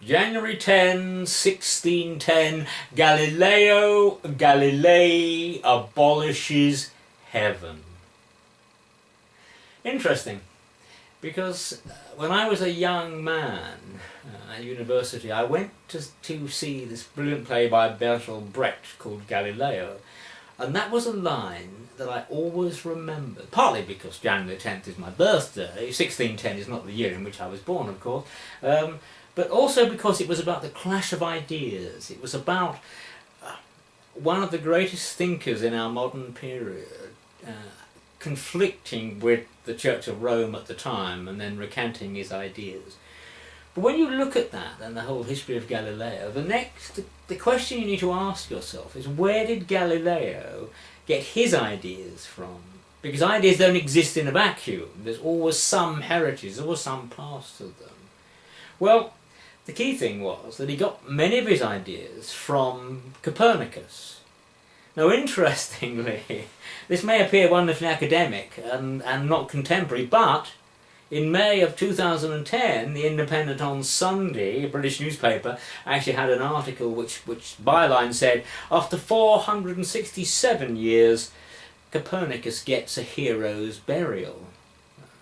January 10, 1610, Galileo Galilei abolishes heaven. Interesting, because when I was a young man at university, I went to see this brilliant play by Bertolt Brecht called Galileo, and that was a line that I always remembered, partly because January 10th is my birthday. 1610 is not the year in which I was born, of course, but also because it was about the clash of ideas. It was about one of the greatest thinkers in our modern period conflicting with the Church of Rome at the time and then recanting his ideas. But when you look at that and the whole history of Galileo, the question you need to ask yourself is, where did Galileo get his ideas from? Because ideas don't exist in a vacuum. There's always some heritage, there's always some past to them. Well, the key thing was that he got many of his ideas from Copernicus. Now, interestingly, this may appear wonderfully academic and not contemporary, but in May of 2010, the Independent on Sunday, a British newspaper, actually had an article which byline said, after 467 years, Copernicus gets a hero's burial.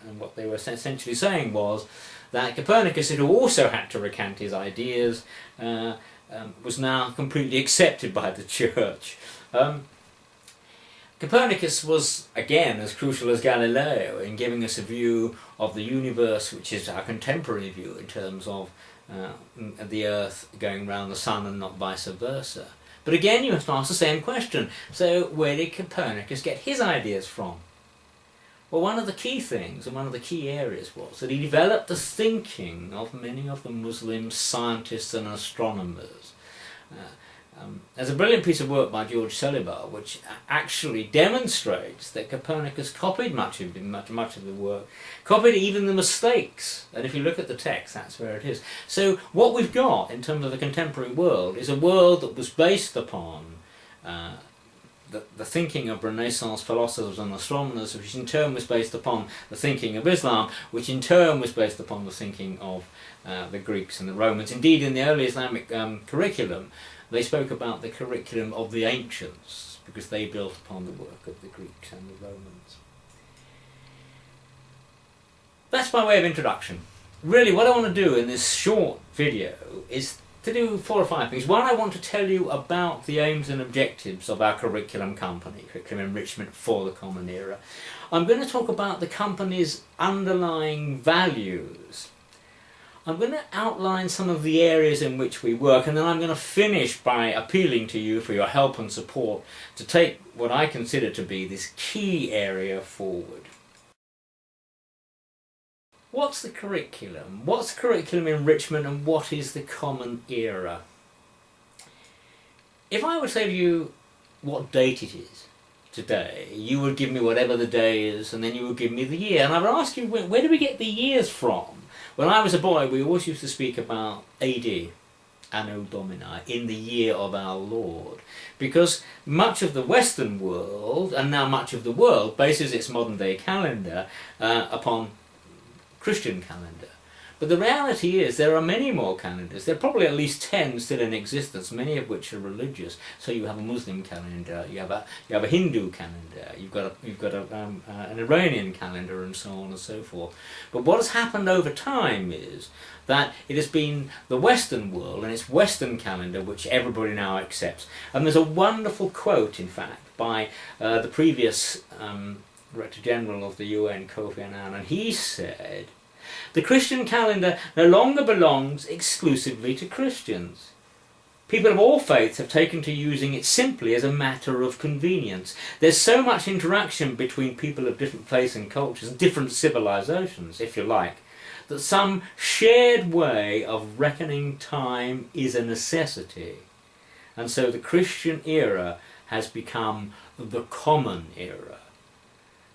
And what they were essentially saying was that Copernicus, who also had to recant his ideas, was now completely accepted by the Church. Copernicus was, again, as crucial as Galileo in giving us a view of the universe which is our contemporary view in terms of the Earth going around the Sun and not vice versa. But again, you have to ask the same question. So where did Copernicus get his ideas from? Well, one of the key things and one of the key areas was that he developed the thinking of many of the Muslim scientists and astronomers. There's a brilliant piece of work by George Celibar which actually demonstrates that Copernicus copied much of the work, copied even the mistakes, and if you look at the text, that's where it is. So what we've got in terms of the contemporary world is a world that was based upon the thinking of Renaissance philosophers and astronomers, which in turn was based upon the thinking of Islam, which in turn was based upon the thinking of the Greeks and the Romans. Indeed, in the early Islamic curriculum, they spoke about the curriculum of the ancients, because they built upon the work of the Greeks and the Romans. That's by way of introduction. Really, what I want to do in this short video is to do 4 or 5 things. One, I want to tell you about the aims and objectives of our curriculum company, Curriculum Enrichment for the Common Era. I'm going to talk about the company's underlying values. I'm going to outline some of the areas in which we work, and then I'm going to finish by appealing to you for your help and support to take what I consider to be this key area forward. What's the curriculum? What's curriculum enrichment, and what is the common era? If I would say to you what date it is today, you would give me whatever the day is, and then you would give me the year. And I would ask you, where do we get the years from? When I was a boy, we always used to speak about AD, Anno Domini, in the year of our Lord, because much of the Western world, and now much of the world, bases its modern day calendar upon Christian calendar. But the reality is there are many more calendars. There are probably at least 10 still in existence, many of which are religious. So you have a Muslim calendar, you have a Hindu calendar, you've got an Iranian calendar, and so on and so forth. But what has happened over time is that it has been the Western world and its Western calendar which everybody now accepts. And there's a wonderful quote, in fact, by the previous Director General of the UN, Kofi Annan, and he said, "The Christian calendar no longer belongs exclusively to Christians. People of all faiths have taken to using it simply as a matter of convenience. There's so much interaction between people of different faiths and cultures, different civilizations, if you like, that some shared way of reckoning time is a necessity. And so the Christian era has become the common era."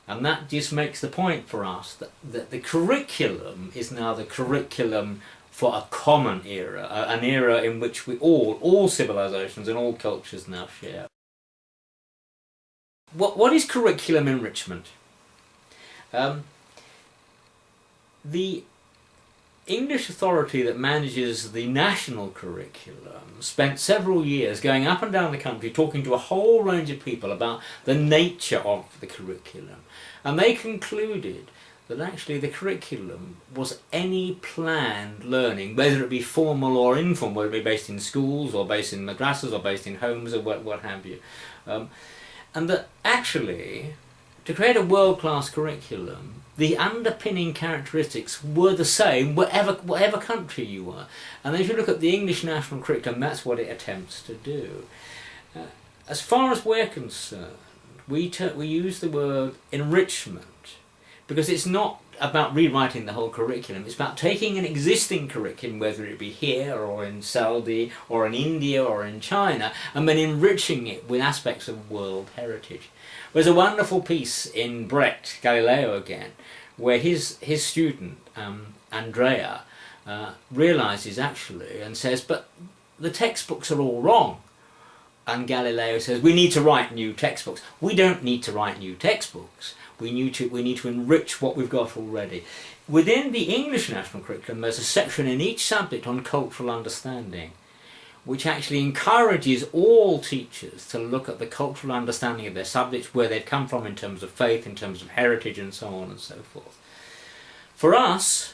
And that just makes the point for us that the curriculum is now the curriculum for a common era, an era in which we all civilizations and all cultures now share. What is curriculum enrichment? The English authority that manages the national curriculum spent several years going up and down the country talking to a whole range of people about the nature of the curriculum. And they concluded that actually the curriculum was any planned learning, whether it be formal or informal, whether it be based in schools or based in madrasas or based in homes or what have you. And that actually, to create a world-class curriculum, the underpinning characteristics were the same whatever country you were. And if you look at the English national curriculum, that's what it attempts to do. As far as we're concerned, we use the word enrichment, because it's not about rewriting the whole curriculum. It's about taking an existing curriculum, whether it be here or in Saudi or in India or in China, and then enriching it with aspects of world heritage. There's a wonderful piece in Brecht, Galileo again, where his student, Andrea, realises actually and says, but the textbooks are all wrong. And Galileo says, we need to write new textbooks. We don't need to write new textbooks. We need to enrich what we've got already. Within the English national curriculum, there's a section in each subject on cultural understanding, which actually encourages all teachers to look at the cultural understanding of their subjects, where they've come from in terms of faith, in terms of heritage, and so on and so forth. For us,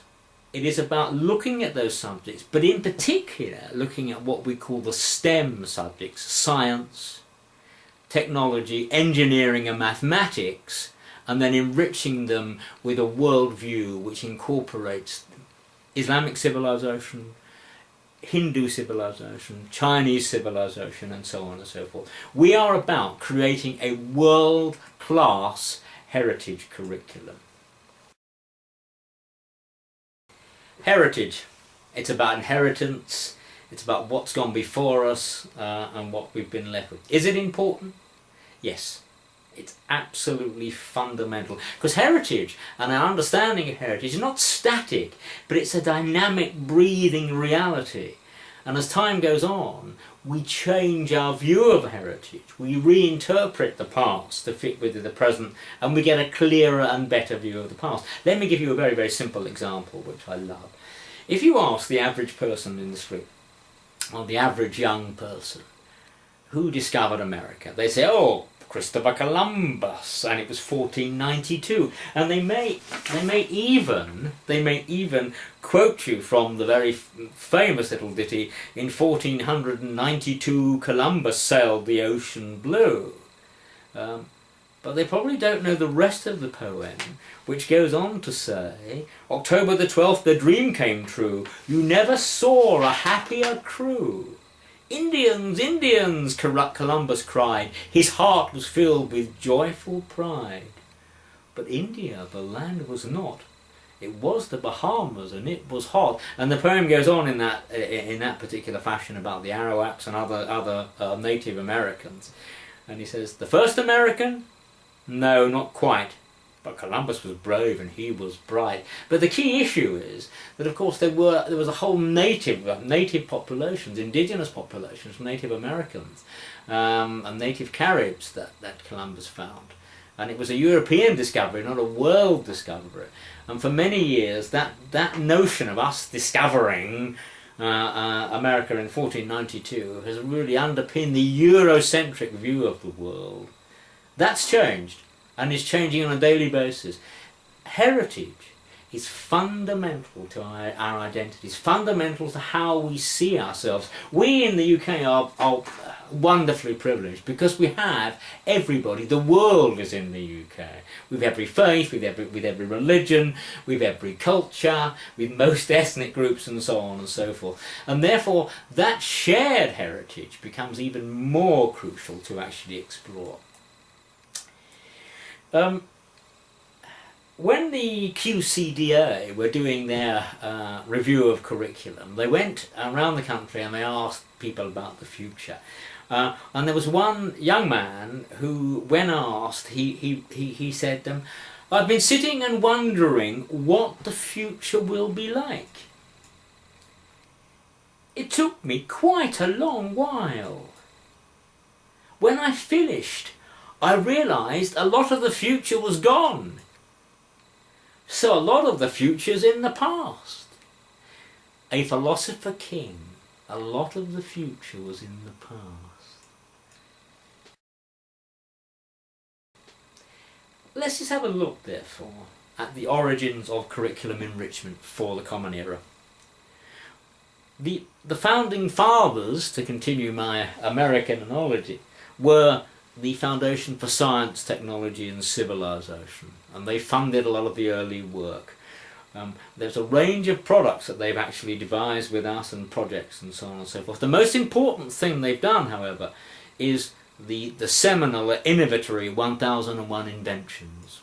it is about looking at those subjects, but in particular looking at what we call the STEM subjects: science, technology, engineering and mathematics, and then enriching them with a worldview which incorporates Islamic civilization, Hindu civilization, Chinese civilization, and so on and so forth. We are about creating a world-class heritage curriculum. Heritage. It's about inheritance, it's about what's gone before us and what we've been left with. Is it important? Yes. It's absolutely fundamental, because heritage and our understanding of heritage is not static, but it's a dynamic, breathing reality. And as time goes on, we change our view of heritage, we reinterpret the past to fit with the present, and we get a clearer and better view of the past. Let me give you a very, very simple example, which I love. If you ask the average person in the street, or the average young person, who discovered America, they say, oh, Christopher Columbus, and it was 1492, and they may even quote you from the very famous little ditty, in 1492 Columbus sailed the ocean blue. But they probably don't know the rest of the poem, which goes on to say, October the 12th the dream came true, you never saw a happier crew. Indians, Indians, Columbus cried, his heart was filled with joyful pride. But India, the land was not. It was the Bahamas, and it was hot. And the poem goes on in that particular fashion about the Arawaks and other Native Americans. And he says, the first American? No, not quite. But Columbus was brave and he was bright. But the key issue is that, of course, there was a whole native populations, indigenous populations, Native Americans, and Native Caribs that Columbus found. And it was a European discovery, not a world discovery. And for many years, that notion of us discovering America in 1492 has really underpinned the Eurocentric view of the world. That's changed, and is changing on a daily basis. Heritage is fundamental to our identities, fundamental to how we see ourselves. We in the UK are wonderfully privileged because we have everybody. The world is in the UK. We've every faith, with every religion, with every culture, with most ethnic groups, and so on and so forth. And therefore, that shared heritage becomes even more crucial to actually explore. When the QCDA were doing their review of curriculum, they went around the country and they asked people about the future. And there was one young man who, when asked, he said, I've been sitting and wondering what the future will be like. It took me quite a long while. When I finished, I realised a lot of the future was gone. So a lot of the future's in the past. a philosopher king, a lot of the future was in the past. Let's just have a look, therefore, at the origins of curriculum enrichment for the Common Era. The founding fathers, to continue my American analogy, were the foundation for science, technology and civilization, and they funded a lot of the early work. There's a range of products that they've actually devised with us and projects and so on and so forth. The most important thing they've done, however, is the seminal, innovatory 1001 inventions.